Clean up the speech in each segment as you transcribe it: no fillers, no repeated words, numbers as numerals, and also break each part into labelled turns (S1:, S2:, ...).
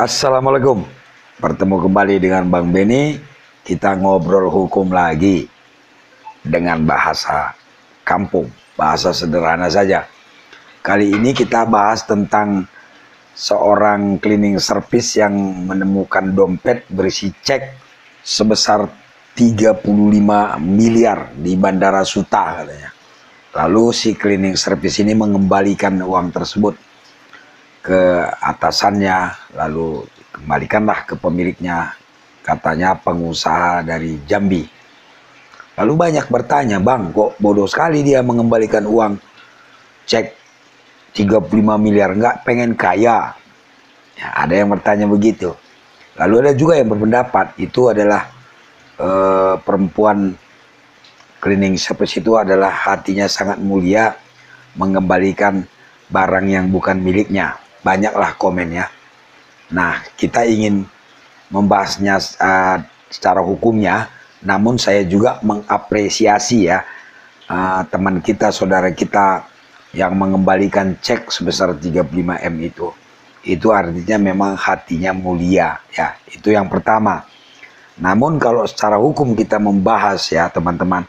S1: Assalamualaikum. Bertemu kembali dengan Bang Beni. Kita ngobrol hukum lagi dengan bahasa kampung, bahasa sederhana saja. Kali ini kita bahas tentang seorang cleaning service yang menemukan dompet berisi cek sebesar 35 miliar di Bandara Suta katanya. Lalu si cleaning service ini mengembalikan uang tersebut ke atasannya, lalu kembalikanlah ke pemiliknya, katanya pengusaha dari Jambi. Lalu banyak bertanya, bang, kok bodoh sekali dia mengembalikan uang cek 35 miliar, nggak pengen kaya? Ya, ada yang bertanya begitu. Lalu ada juga yang berpendapat itu adalah perempuan cleaning service itu adalah hatinya sangat mulia, mengembalikan barang yang bukan miliknya. Banyaklah komennya. Nah, kita ingin membahasnya secara hukumnya, namun saya juga mengapresiasi ya teman kita, saudara kita yang mengembalikan cek sebesar 35M itu. Itu artinya memang hatinya mulia ya. Itu yang pertama. Namun kalau secara hukum kita membahas ya teman-teman,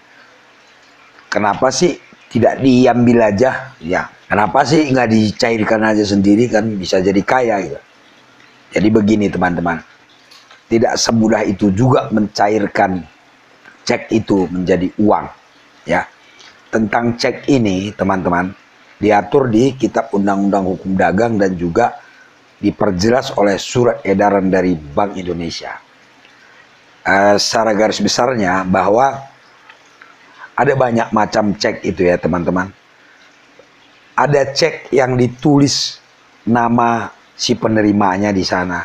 S1: kenapa sih tidak diambil aja ya? Kenapa sih nggak dicairkan aja sendiri, kan bisa jadi kaya gitu. Jadi begini teman-teman, tidak semudah itu juga mencairkan cek itu menjadi uang ya. Tentang cek ini teman-teman diatur di Kitab Undang-Undang Hukum Dagang dan juga diperjelas oleh surat edaran dari Bank Indonesia. Secara garis besarnya bahwa ada banyak macam cek itu ya teman-teman. Ada cek yang ditulis nama si penerimanya di sana.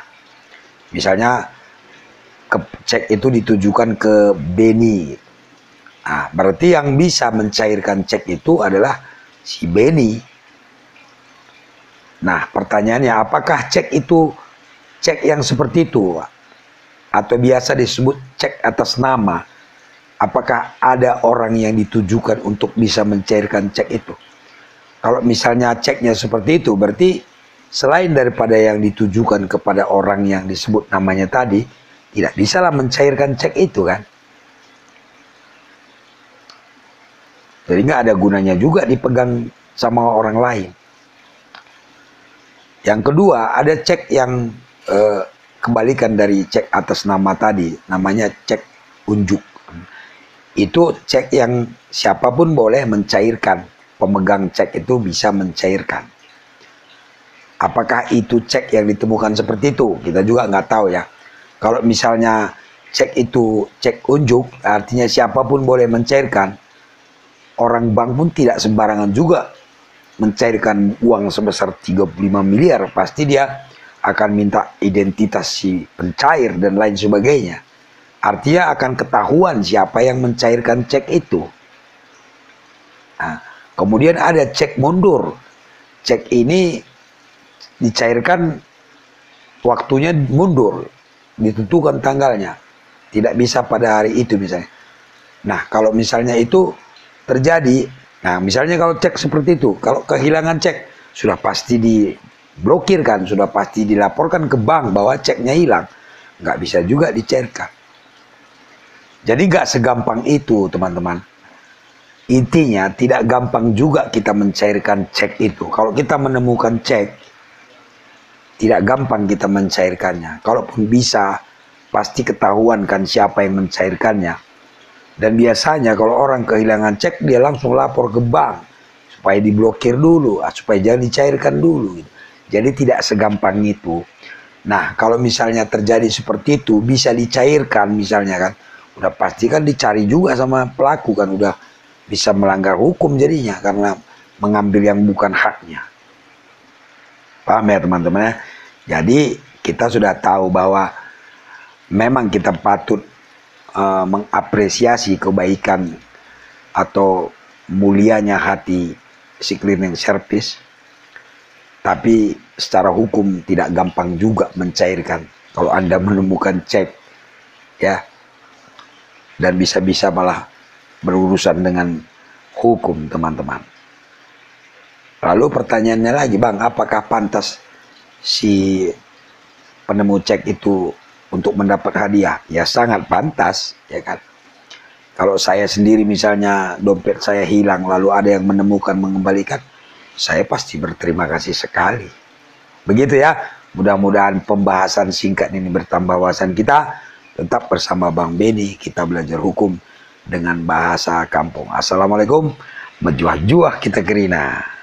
S1: Misalnya cek itu ditujukan ke Beni. Nah, berarti yang bisa mencairkan cek itu adalah si Beni. Nah, pertanyaannya apakah cek itu cek yang seperti itu? Atau biasa disebut cek atas nama. Apakah ada orang yang ditujukan untuk bisa mencairkan cek itu? Kalau misalnya ceknya seperti itu, berarti selain daripada yang ditujukan kepada orang yang disebut namanya tadi, tidak bisalah mencairkan cek itu kan. Jadi nggak ada gunanya juga dipegang sama orang lain. Yang kedua, ada cek yang kebalikan dari cek atas nama tadi, namanya cek unjuk. Itu cek yang siapapun boleh mencairkan. Pemegang cek itu bisa mencairkan. Apakah itu cek yang ditemukan seperti itu? Kita juga nggak tahu ya. Kalau misalnya cek itu cek unjuk, artinya siapapun boleh mencairkan. Orang bank pun tidak sembarangan juga mencairkan uang sebesar 35 miliar. Pasti dia akan minta identitas si pencair dan lain sebagainya. Artinya akan ketahuan siapa yang mencairkan cek itu. Nah, kemudian ada cek mundur. Cek ini dicairkan waktunya mundur, ditentukan tanggalnya. Tidak bisa pada hari itu misalnya. Nah, kalau misalnya itu terjadi, nah misalnya kalau cek seperti itu, kalau kehilangan cek, sudah pasti diblokir kan, sudah pasti dilaporkan ke bank bahwa ceknya hilang. Nggak bisa juga dicairkan. Jadi nggak segampang itu teman-teman. Intinya tidak gampang juga kita mencairkan cek itu. Kalau kita menemukan cek, tidak gampang kita mencairkannya. Kalaupun bisa, pasti ketahuan kan siapa yang mencairkannya. Dan biasanya kalau orang kehilangan cek, dia langsung lapor ke bank supaya diblokir dulu, supaya jangan dicairkan dulu. Jadi tidak segampang itu. Nah, kalau misalnya terjadi seperti itu, bisa dicairkan misalnya kan, udah pasti kan dicari juga sama pelaku kan, udah bisa melanggar hukum jadinya karena mengambil yang bukan haknya. Paham ya teman-teman ya? Jadi kita sudah tahu bahwa memang kita patut mengapresiasi kebaikan atau mulianya hati si cleaning service. Tapi secara hukum tidak gampang juga mencairkan. Kalau Anda menemukan cek ya, dan bisa-bisa malah berurusan dengan hukum teman-teman. Lalu pertanyaannya lagi, bang, apakah pantas si penemu cek itu untuk mendapat hadiah, ya sangat pantas, ya kan. Kalau saya sendiri misalnya dompet saya hilang lalu ada yang menemukan mengembalikan, saya pasti berterima kasih sekali. Begitu ya. Mudah-mudahan pembahasan singkat ini bertambah wawasan kita. Tetap bersama Bang Beni, kita belajar hukum dengan bahasa kampung. Assalamualaikum. Mejuah-juah kita kerina.